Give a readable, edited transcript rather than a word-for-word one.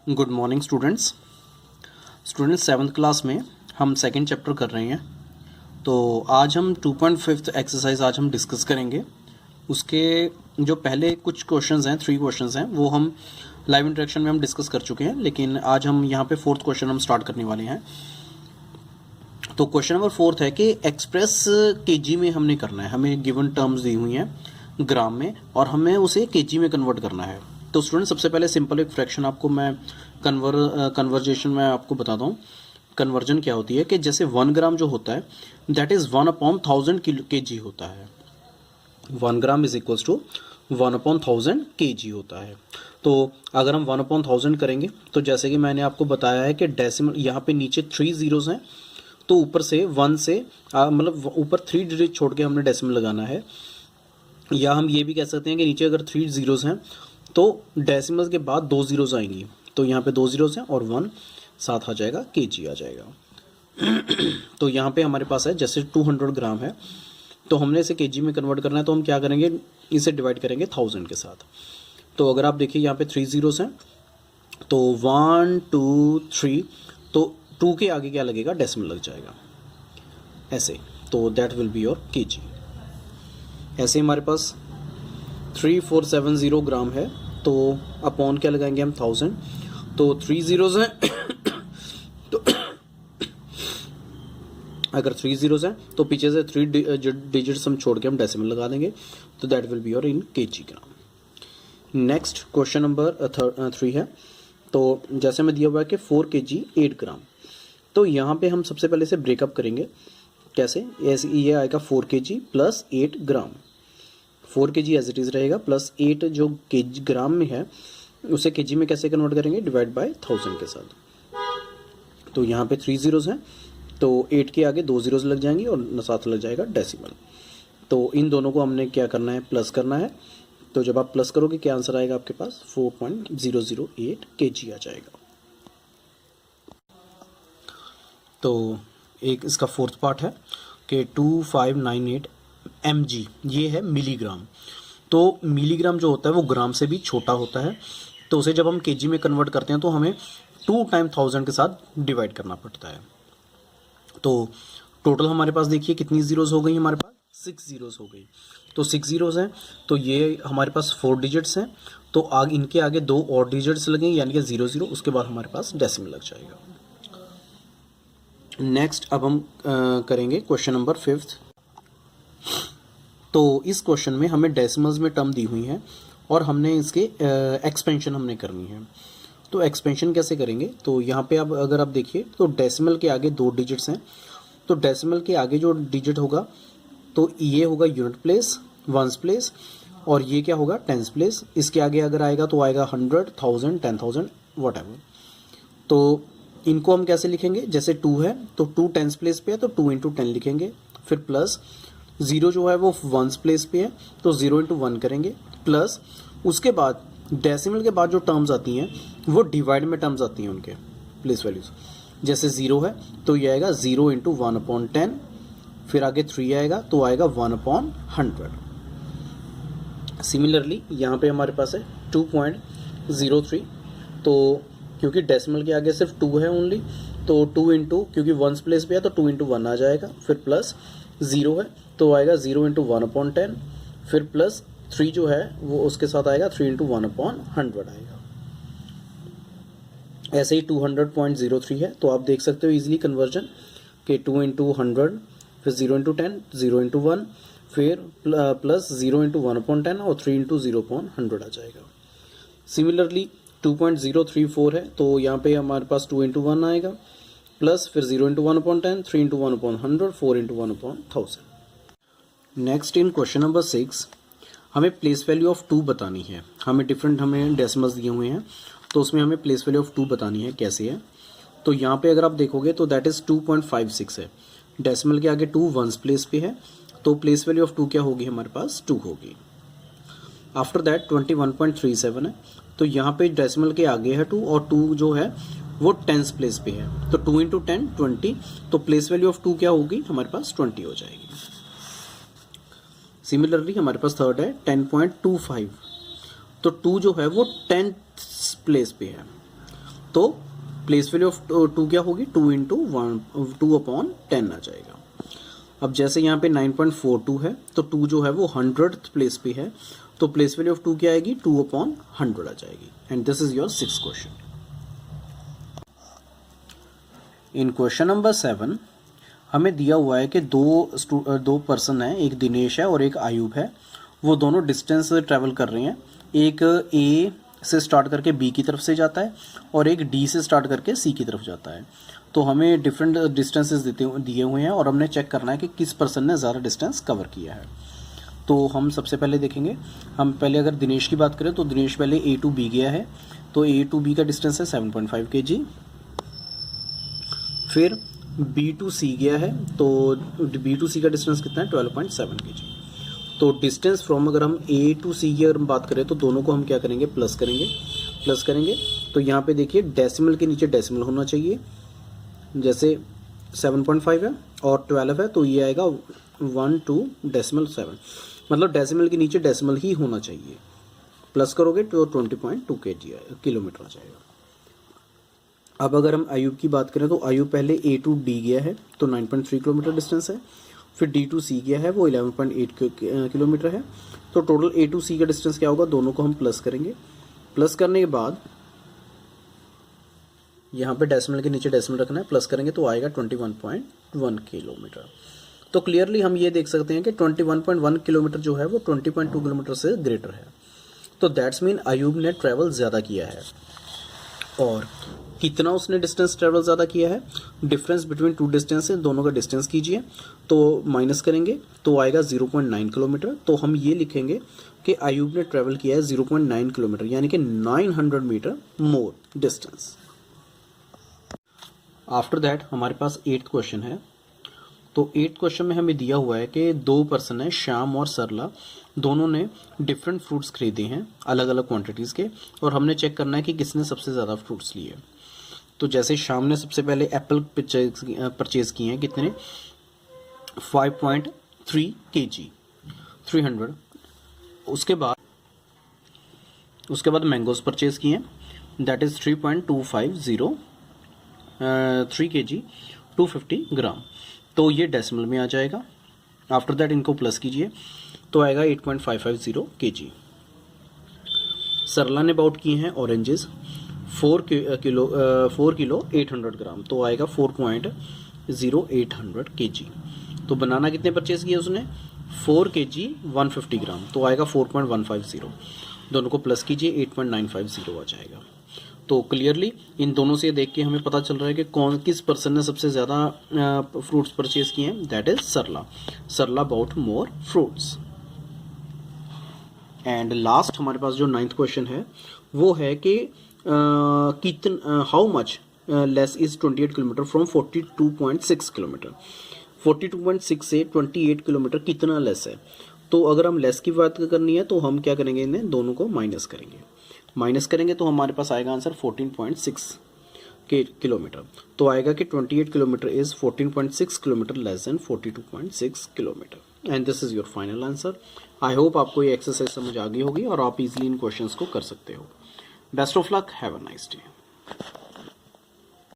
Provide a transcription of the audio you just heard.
Good morning students. Seventh class में हम second chapter कर रहे हैं। तो आज हम 2.5 एक्सरसाइज आज हम डिस्कस करेंगे। उसके जो पहले कुछ क्वेश्चंस हैं, 3 क्वेश्चंस हैं, वो हम लाइव इंटरेक्शन में हम डिस्कस कर चुके हैं, लेकिन आज हम यहाँ पे 4th क्वेश्चन हम स्टार्ट करने वाले हैं। तो क्वेश्चन नंबर 4 है कि एक्सप्रेस केजी में हमने करना है। हमें गिवन टर्म्स दी हुई हैं ग्राम में और हमें उसे केजी में कन्वर्ट करना है। तो स्टूडेंट सबसे पहले सिंपल एक फ्रैक्शन आपको मैं कन्वर्जेशन में आपको बताता हूँ। कन्वर्जन क्या होती है कि जैसे 1 ग्राम जो होता है दैट इज़ 1/1000 kg होता है। 1 gram is equals to 1/1000 kg होता है। तो अगर हम 1/1000 करेंगे तो जैसे कि मैंने आपको बताया है कि डेसिमल यहाँ पे नीचे 3 जीरोज़ हैं, तो ऊपर से 1 से मतलब ऊपर 3 डिजिट छोड़ के हमने डेसिमल लगाना है। या हम ये भी कह सकते हैं कि नीचे अगर 3 जीरोज़ हैं तो डेसिमल के बाद 2 जीरोज़ आएंगी, तो यहाँ पे 2 जीरोज़ हैं और 1 साथ आ जाएगा, केजी आ जाएगा। तो यहाँ पे हमारे पास है जैसे 200 ग्राम है, तो हमने इसे केजी में कन्वर्ट करना है, तो हम क्या करेंगे, इसे डिवाइड करेंगे 1000 के साथ। तो अगर आप देखिए यहाँ पे 3 जीरोज़ हैं, तो 1 2 3, तो 2 के आगे क्या लगेगा, डेसिमल लग जाएगा ऐसे। तो that will be your KG. ऐसे हमारे पास 3470 ग्राम है, तो अपॉन क्या लगाएंगे हम 1000, तो 3 जीरोज़ हैं तो अगर 3 जीरोज़ हैं तो पीछे से 3 डिजिट्स हम छोड़ के हम डेसिमल लगा देंगे, तो that will be your in KG gram. Next question number 3 है। तो जैसे में दिया हुआ है कि 4 kg 8 ग्राम, तो यहाँ पे हम सबसे पहले से ब्रेकअप करेंगे। कैसे, ऐसे ये आएगा 4 kg प्लस 8 ग्राम। 4 kg एज इट इज़ रहेगा, प्लस 8 जो केजी ग्राम में है उसे केजी में कैसे कन्वर्ट करेंगे, डिवाइड बाय 1000 के साथ। तो यहाँ पे 3 जीरोज़ हैं, तो 8 के आगे 2 जीरोज़ लग जाएंगी और साथ लग जाएगा डेसिमल। तो इन दोनों को हमने क्या करना है, प्लस करना है। तो जब आप प्लस करोगे क्या आंसर आएगा आपके पास, 4.008 kg आ जाएगा। तो एक इसका 4th पार्ट है कि 2598 mg, ये है मिलीग्राम। तो मिलीग्राम जो होता है वो ग्राम से भी छोटा होता है, तो उसे जब हम केजी में कन्वर्ट करते हैं तो हमें 2 टाइम 1000 के साथ डिवाइड करना पड़ता है। तो टोटल हमारे पास देखिए कितनी जीरोज़ हो गई, हमारे पास 6 जीरोज़ हो गई। तो 6 जीरोज़ हैं, तो ये हमारे पास 4 डिजिट्स हैं, तो आगे इनके आगे 2 और डिजिट्स लगेंगे, यानी कि 0 0, उसके बाद हमारे पास डेसिमल लग जाएगा। नेक्स्ट अब हम करेंगे क्वेश्चन नंबर 5। तो इस क्वेश्चन में हमें डेसिमल्स में टर्म दी हुई हैं और हमने इसके एक्सपेंशन हमने करनी है। तो एक्सपेंशन कैसे करेंगे, तो यहाँ पे अब अगर आप देखिए तो डेसिमल के आगे 2 डिजिट्स हैं, तो डेसिमल के आगे जो डिजिट होगा तो ये होगा यूनिट प्लेस, वंस प्लेस, और ये क्या होगा, टेंस प्लेस। इसके आगे अगर आएगा तो आएगा 100, 1000, 10,000 वॉटएवर। तो इनको हम कैसे लिखेंगे, जैसे 2 है तो 2 टेंस प्लेस पे है तो 2 × 10 लिखेंगे, फिर प्लस 0 जो है वो वंस प्लेस पे है तो 0 × 1 करेंगे, प्लस उसके बाद डेसिमल के बाद जो टर्म्स आती हैं वो डिवाइड में टर्म्स आती हैं उनके प्लेस वैल्यूज। जैसे 0 है तो ये आएगा 0 × 1/10, फिर आगे 3 आएगा तो आएगा 1/100। सिमिलरली यहाँ पे हमारे पास है 2.03, तो क्योंकि डेसिमल के आगे सिर्फ 2 है ओनली, तो 2 × क्योंकि वंस प्लेस पे है तो 2 × 1 आ जाएगा, फिर प्लस 0 है तो आएगा 0 × 1/10, फिर प्लस 3 जो है वो उसके साथ आएगा 3 × 1/100 आएगा। ऐसे ही 200.03 है, तो आप देख सकते हो इजीली कन्वर्जन के 2 × 100, फिर 0 × 10, 0 × 1, फिर प्लस 0 × 1/10 और 3 × 0.100 आ जाएगा। सिमिलरली 2.034 है, तो यहाँ पे हमारे पास 2 × 1 आएगा, प्लस फिर 0 × 1/10, 3 × 1/100, 4 × 1/1000। नेक्स्ट इन क्वेश्चन नंबर 6 हमें प्लेस वैल्यू ऑफ 2 बतानी है। हमें डेसिमल्स दिए हुए हैं, तो उसमें हमें प्लेस वैल्यू ऑफ 2 बतानी है। कैसे है, तो यहाँ पे अगर आप देखोगे तो दैट इज़ 2.56 है। डेसिमल के आगे 2 वंस प्लेस पे है, तो प्लेस वैल्यू ऑफ 2 क्या होगी, हमारे पास 2 होगी। आफ्टर दैट 21.37 है, तो यहाँ पे डेसिमल के आगे है 2 और 2 जो है वो टेंस प्लेस पे है, तो 2 × 10 20, तो प्लेस वैल्यू ऑफ 2 क्या होगी, हमारे पास 20 हो जाएगी। सिमिलरली हमारे पास थर्ड है 10.25, तो 2 जो है वो 10th प्लेस पे है, तो प्लेस वैल्यू ऑफ 2 क्या होगी, 2 इंटू 2/10 आ जाएगा। अब जैसे यहाँ पे 9.42 है तो 2 जो है वो 100th प्लेस पे है, तो प्लेस वैल्यू ऑफ 2 क्या आएगी, 2/100 आ जाएगी। And this is your 6th question. In question number 7 हमें दिया हुआ है कि दो पर्सन हैं, एक दिनेश है और एक आयुब है। वो दोनों डिस्टेंस ट्रैवल कर रहे हैं। एक ए से स्टार्ट करके बी की तरफ से जाता है और एक डी से स्टार्ट करके सी की तरफ जाता है। तो हमें डिफरेंट डिस्टेंसेस दिए हुए हैं और हमने चेक करना है कि किस पर्सन ने ज़्यादा डिस्टेंस कवर किया है। तो हम सबसे पहले देखेंगे, हम पहले अगर दिनेश की बात करें तो दिनेश पहले ए टू बी गया है, तो ए टू बी का डिस्टेंस है 7.5 kg। फिर बी टू सी गया है, तो बी टू सी का डिस्टेंस कितना है, 12.7 kg। तो डिस्टेंस फ्रॉम, अगर हम ए टू सी की अगर हम बात करें तो दोनों को हम क्या करेंगे, प्लस करेंगे। तो यहाँ पे देखिए डेसिमल के नीचे डेसिमल होना चाहिए, जैसे 7.5 है और 12 है तो ये आएगा 12.7, मतलब डेसिमल के नीचे डेसिमल ही होना चाहिए। प्लस करोगे तो 20.2 किलोमीटर आ जाएगा। अब अगर हम आयुब की बात करें तो आयुब पहले ए टू डी गया है तो 9.3 किलोमीटर डिस्टेंस है। फिर डी टू सी गया है, वो 11.8 किलोमीटर है। तो टोटल ए टू सी का डिस्टेंस क्या होगा, दोनों को हम प्लस करेंगे। प्लस करने के बाद यहाँ पे डेसिमल के नीचे डेसिमल रखना है, प्लस करेंगे तो आएगा 21.1 किलोमीटर। तो क्लियरली हम ये देख सकते हैं कि 21.1 किलोमीटर जो है वो 20.2 किलोमीटर से ग्रेटर है। तो दैट्स मीन आयुब ने ट्रैवल ज़्यादा किया है। और कितना उसने डिस्टेंस ट्रैवल ज़्यादा किया है, डिफरेंस बिटवीन टू डिस्टेंस है, दोनों का डिस्टेंस कीजिए तो माइनस करेंगे तो आएगा 0.9 किलोमीटर। तो हम ये लिखेंगे कि आयुब ने ट्रैवल किया है 0.9 किलोमीटर, यानी कि 900 metre more distance. After that हमारे पास 8th क्वेश्चन है। तो 8th क्वेश्चन में हमें दिया हुआ है कि दो पर्सन है, श्याम और सरला, दोनों ने डिफरेंट फ्रूट्स खरीदे हैं अलग अलग क्वांटिटीज़ के, और हमने चेक करना है कि किसने सबसे ज़्यादा फ्रूट्स लिए। तो जैसे श्याम ने सबसे पहले एप्पल परचेज किए हैं, कितने, 5.3 kg 300। उसके बाद मैंगोज परचेज किए हैं, दैट इज़ 3.250 3 kg 250 ग्राम। तो ये डेसिमल में आ जाएगा। आफ्टर दैट इनको प्लस कीजिए तो आएगा 8.550 kg। सरला ने बाउट किए हैं ऑरेंजेस 4 किलो 800 ग्राम, तो आएगा 4.0800 kg। तो बनाना कितने परचेज किए उसने, 4 kg 150 ग्राम, तो आएगा 4.150। दोनों को प्लस कीजिए 8.950 आ जाएगा। तो क्लियरली इन दोनों से देख के हमें पता चल रहा है कि किस पर्सन ने सबसे ज़्यादा फ्रूट्स परचेज किए हैं, that is Sarla bought more fruits. And last हमारे पास जो 9th क्वेश्चन है वो है कि how much less is 28 kilometre from 42.6 kilometre. 42.6 से 28 किलोमीटर कितना लेस है। तो अगर हम लेस की बात करनी है तो हम क्या करेंगे, इन्हें दोनों को माइनस करेंगे तो हमारे पास आएगा आंसर 14.6 किलोमीटर। तो आएगा कि 28 kilometre is 14.6 kilometre less than 42.6 kilometre. And this is your final answer. I hope आपको ये एक्सरसाइज समझ आ गई होगी और आप इजीली इन क्वेश्चंस को कर सकते हो। Best of luck, have a nice day.